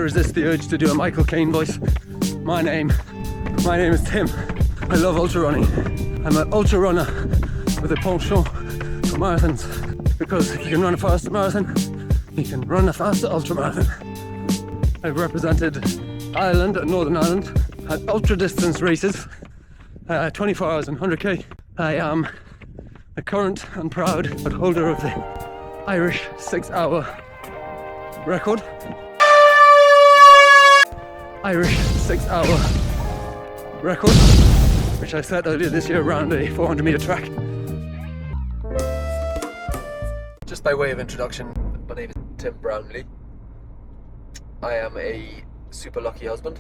resist the urge to do a Michael Caine voice. My name is Tim. I love ultra running. I'm an ultra runner with a penchant for marathons, because if you can run a faster marathon, you can run a faster ultra marathon. I've represented Ireland and Northern Ireland at ultra distance races, 24 hours and 100k. I am a current and proud holder of the Irish 6-hour record. Irish 6-hour record, which I set earlier this year around a 400 meter track. Just by way of introduction, my name is Tim Brownlee. I am a super lucky husband.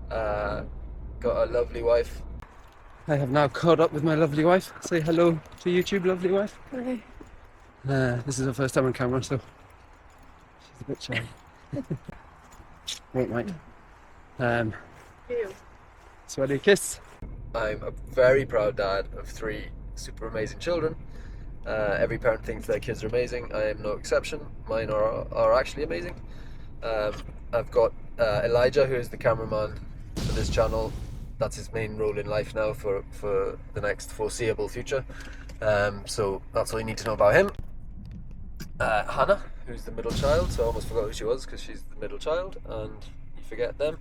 Got a lovely wife. I have now caught up with my lovely wife. Say hello to YouTube, lovely wife. Hi. This is her first time on camera, so she's a bit shy. Won't mind. Sweaty kiss. I'm a very proud dad of 3 super amazing children. Every parent thinks their kids are amazing. I am no exception. Mine are actually amazing. I've got Elijah, who is the cameraman for this channel. That's his main role in life now for the next foreseeable future. So that's all you need to know about him. Hannah, who's the middle child, so I almost forgot who she was because she's the middle child and you forget them.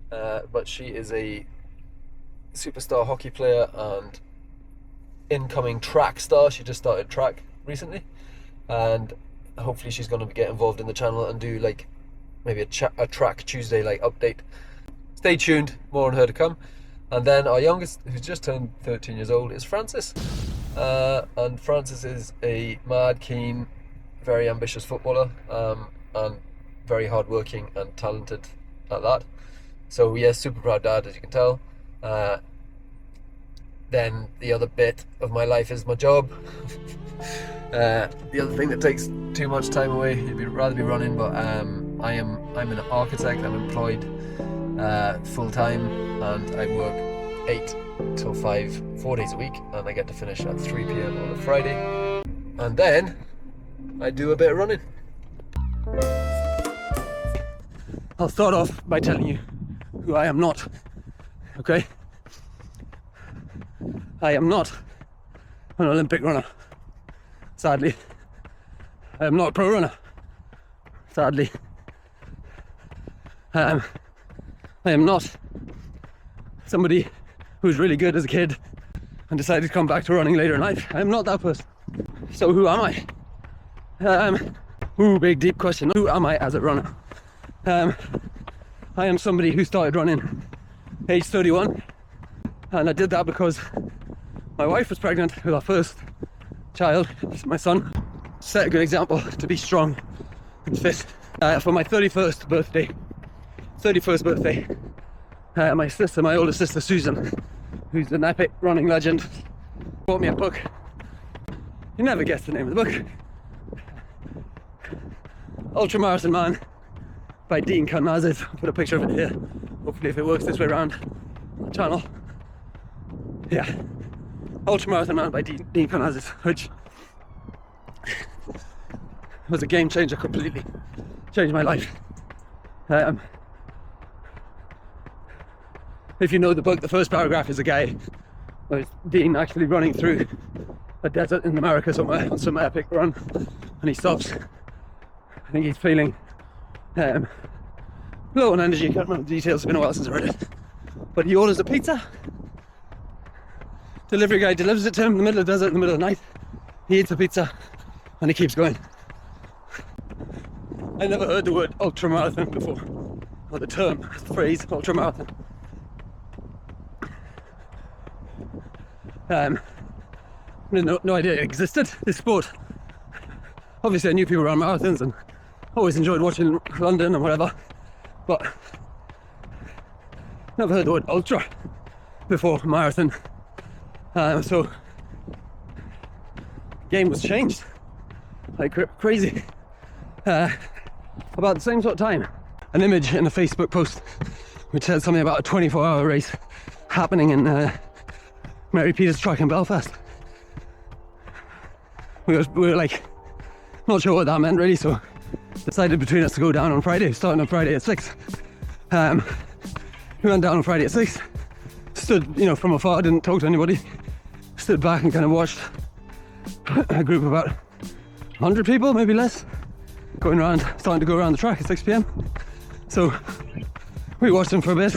But she is a superstar hockey player and incoming track star. She just started track recently, and hopefully she's going to get involved in the channel and do like maybe a track Tuesday like update. Stay tuned, more on her to come. And then our youngest, who's just turned 13 years old, is Francis. And Francis is a mad keen, very ambitious footballer, and very hardworking and talented at that. So yes, super proud dad, as you can tell. Then the other bit of my life is my job. The other thing that takes too much time away, you'd rather be running, but I'm an architect. I'm employed full-time, and I work 8 till 5, 4 days a week, and I get to finish at 3 p.m. on a Friday. And then I do a bit of running. I'll start off by telling you who I am not, okay? I am not an Olympic runner, sadly. I am not a pro runner, sadly. I am not somebody who's really good as a kid and decided to come back to running later in life. I am not that person. So who am I? Big deep question. Who am I as a runner? I am somebody who started running age 31, and I did that because my wife was pregnant with our first child, my son. Set a good example to be strong and fit. For my 31st birthday, my sister, my older sister Susan, who's an epic running legend, bought me a book. You never guess the name of the book. Ultramarathon Man by Dean Karnazes. I'll put a picture of it here. Hopefully if it works this way around the channel. Yeah. Ultramarathon Man by Dean Karnazes, which was a game changer, completely changed my life. If you know the book, the first paragraph is a guy, Dean, actually running through a desert in America somewhere on some epic run, and he stops. I think he's feeling low on energy. I can't remember the details, it's been a while since I read it. But he orders a pizza. Delivery guy delivers it to him in the middle of the desert, in the middle of the night. He eats the pizza and he keeps going. I never heard the word ultramarathon before, or the term, the phrase ultramarathon. I had no idea it existed, this sport. Obviously I knew people ran marathons and always enjoyed watching London and whatever, but never heard the word ultra before marathon. So the game was changed like crazy. About the same sort of time, an image in a Facebook post which said something about a 24-hour race happening in Mary Peter's track in Belfast. We were like not sure what that meant really, so decided between us to go down on Friday, starting on Friday at 6. We went down on Friday at 6, stood, you know, from afar, didn't talk to anybody, stood back and kind of watched a group of about 100 people, maybe less, going around, starting to go around the track at 6 p.m. So we watched them for a bit.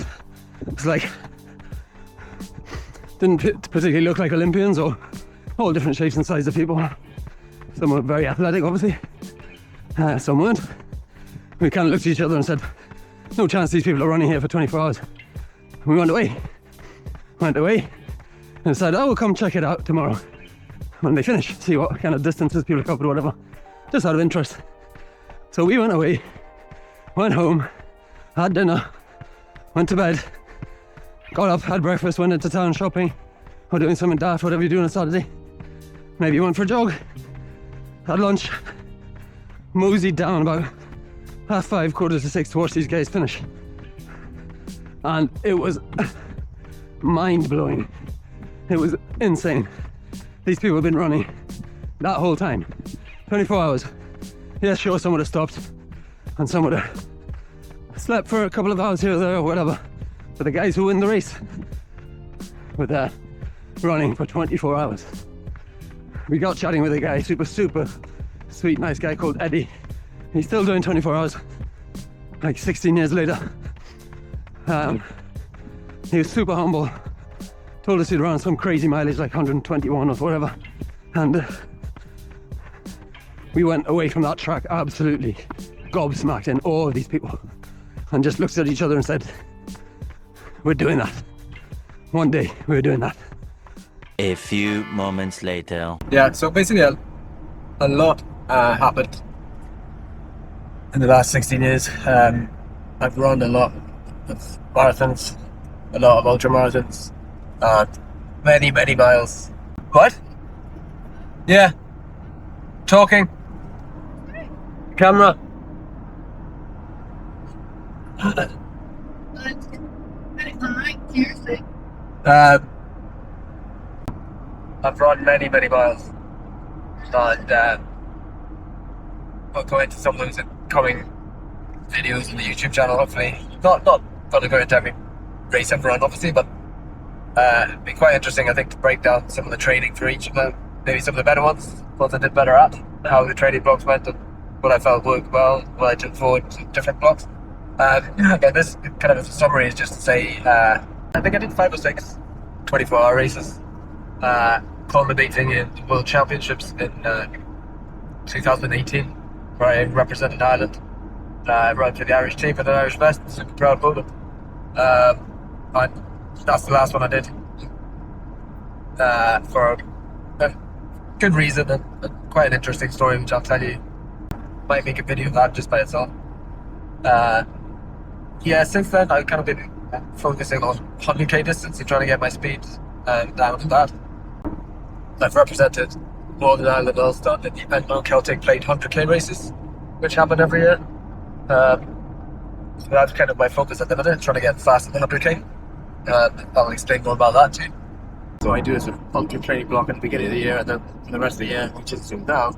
It's like, didn't particularly look like Olympians, or all different shapes and sizes of people. Some were very athletic, obviously, some weren't. We kind of looked at each other and said, no chance these people are running here for 24 hours. We went away and decided, oh, we'll come check it out tomorrow when they finish, see what kind of distances people covered or whatever, just out of interest. So we went away, went home, had dinner, went to bed, got up, had breakfast, went into town shopping or doing something daft, whatever you do on a Saturday. Maybe you went for a jog, had lunch, moseyed down about 5:30, 4:45 to watch these guys finish. And it was mind-blowing. It was insane. These people have been running that whole time, 24 hours. Yeah, sure, some would have stopped and some would have slept for a couple of hours here or there or whatever. But the guys who win the race were running for 24 hours. We got chatting with a guy, super sweet, nice guy called Eddie. He's still doing 24 hours, like 16 years later. He was super humble, told us he'd run some crazy mileage, like 121 or whatever. And we went away from that track absolutely gobsmacked in awe of these people, and just looked at each other and said, we're doing that. One day we're doing that. A few moments later. Yeah, so basically a lot happened in the last 16 years. I've run a lot of marathons, a lot of ultra marathons, many miles. What? Yeah. Talking. Camera. I've run many miles, and I'll go into some of those coming videos on the YouTube channel, hopefully. Not going to go into every race I've run, obviously, but it'd be quite interesting, I think, to break down some of the training for each of them, maybe some of the better ones, what I did better at, how the training blocks went, and what I felt worked well, what I took forward to different blocks. Again, this kind of a summary is just to say, I think I did 5 or 6 24-hour races, culminating in the World Championships in 2018, where I represented Ireland. I ran for the Irish team with an Irish vest, super proud moment. And that's the last one I did, for a good reason and quite an interesting story, which I'll tell you. Might make a video of that just by itself. Yeah, since then I've kind of been focusing on 100k distance and trying to get my speed down to that. I've represented Northern Ireland, Ulster in the Edinburgh Celtic Plate 100k races, which happen every year. So that's kind of my focus at the minute, trying to get fast in the 100k. I'll explain more about that too. So I do a sort of ultra training block at the beginning of the year, and then for the rest of the year, which is soon now,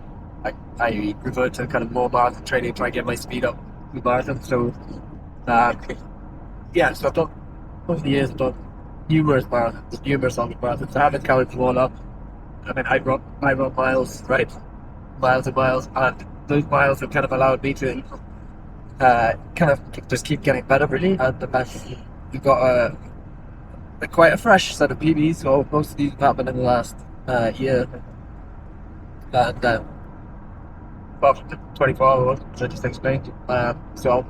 I revert to kind of more marathon training, try and get my speed up with marathon. So yeah, so I've done, over the years, I've done numerous marathons, numerous long marathons. I haven't counted them all up. I mean, I run miles, right? Miles and miles, and those miles have kind of allowed me to kind of just keep getting better, really. And we've got quite a fresh set of PBs, so most of these have happened in the last year. And well, 24 hours, as I just explained. So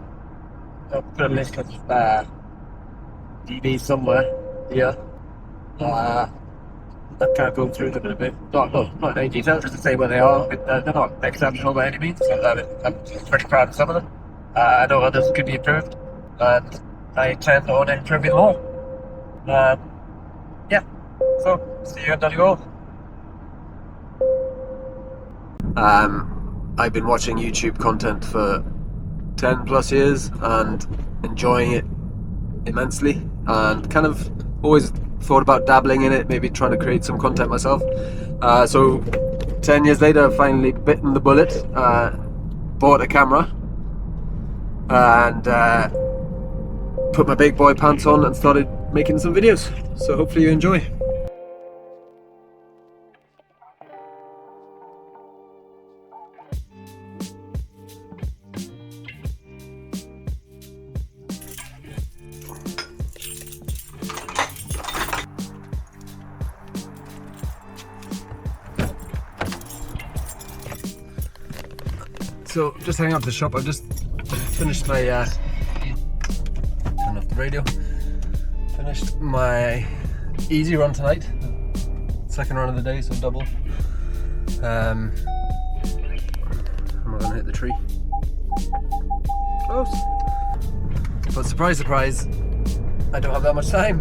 I'll put a list of DBs somewhere here. I'll kind of go through them in a bit. Not in any detail, just to say where they are. They're not exceptional by any means, so I'm pretty proud of some of them. I know others could be improved, and I intend on improving more. Yeah, so see you at Donegal. I've been watching YouTube content for 10 plus years and enjoying it immensely, and kind of always thought about dabbling in it, maybe trying to create some content myself. So 10 years later, I've finally bitten the bullet, bought a camera, and put my big boy pants on and started making some videos. So hopefully you enjoy. So just heading out to the shop. I've just finished my turn off the radio. Finished my easy run tonight. Second run of the day, so double. I'm not gonna hit the tree. Close. But surprise, surprise, I don't have that much time.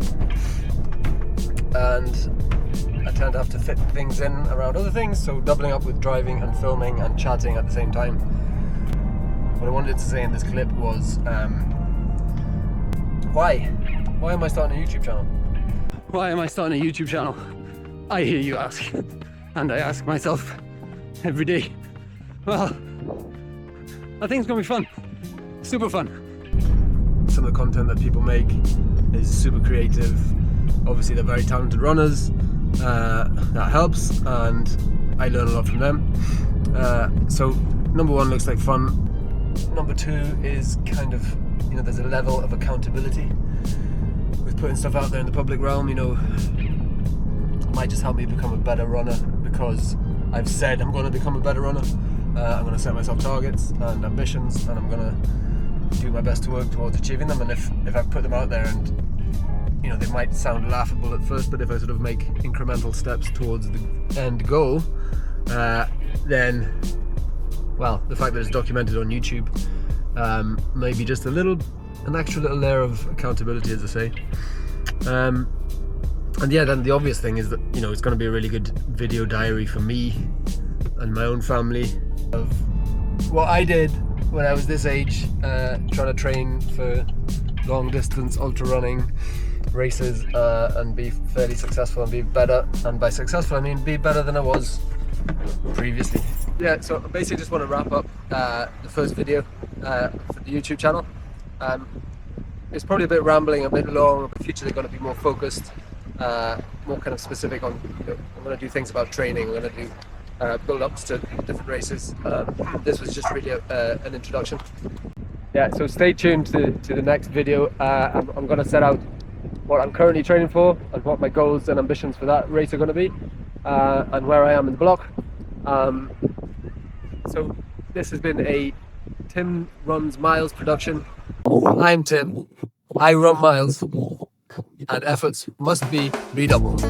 And I tend to have to fit things in around other things, so doubling up with driving and filming and chatting at the same time. What I wanted to say in this clip was, why am I starting a YouTube channel? Why am I starting a YouTube channel? I hear you ask, and I ask myself every day. Well, I think it's gonna be fun, super fun. Some of the content that people make is super creative. Obviously they're very talented runners, that helps, and I learn a lot from them. So number one, looks like fun. Number two is kind of, you know, there's a level of accountability with putting stuff out there in the public realm. You know, it might just help me become a better runner because I've said I'm going to become a better runner. I'm going to set myself targets and ambitions, and I'm going to do my best to work towards achieving them. And if I put them out there, and you know, they might sound laughable at first, but if I sort of make incremental steps towards the end goal, then, well, the fact that it's documented on YouTube, maybe just an extra little layer of accountability, as I say. And yeah, then the obvious thing is that, you know, it's going to be a really good video diary for me and my own family of what I did when I was this age, trying to train for long distance ultra running races, and be fairly successful and be better. And by successful, I mean be better than I was previously. Yeah, so I basically just want to wrap up the first video for the YouTube channel. It's probably a bit rambling, a bit long. In the future they're going to be more focused, more kind of specific on, you know, I'm going to do things about training, I'm going to do build-ups to different races. This was just really an introduction. Yeah, so stay tuned to the next video. I'm going to set out what I'm currently training for and what my goals and ambitions for that race are going to be, and where I am in the block. So this has been a Tim Runs Miles production. I'm Tim, I run miles, and efforts must be redoubled.